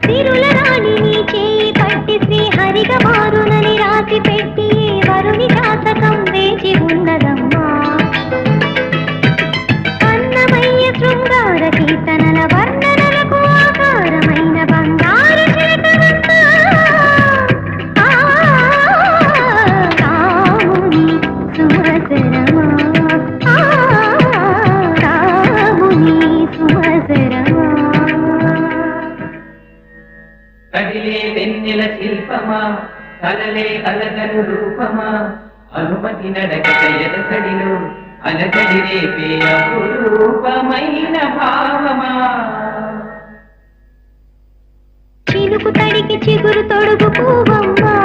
సిరుల రాణిని చేయి పట్టి శ్రీహరిగా మారునని రాసి పెట్టి వరుని జాతకం వేచి ఉన్నదమ్మా. అన్నమయ్య శృంగార కీర్తనల వర్ణనలకు ఆకారమైన బంగారు చిలకనమ్మా. రాముని సుమసరమా, రాముని సుమసరమా. కదిలే వెన్నెల శిల్పమా, కలలే అలగను రూపమా, అనుమతి నడకట ఎదసడిలో అలకడి రేపే అపురూపమైన భావమా. చిలుకు తడికి చిగురు తొడుగు పువ్వమ్మా.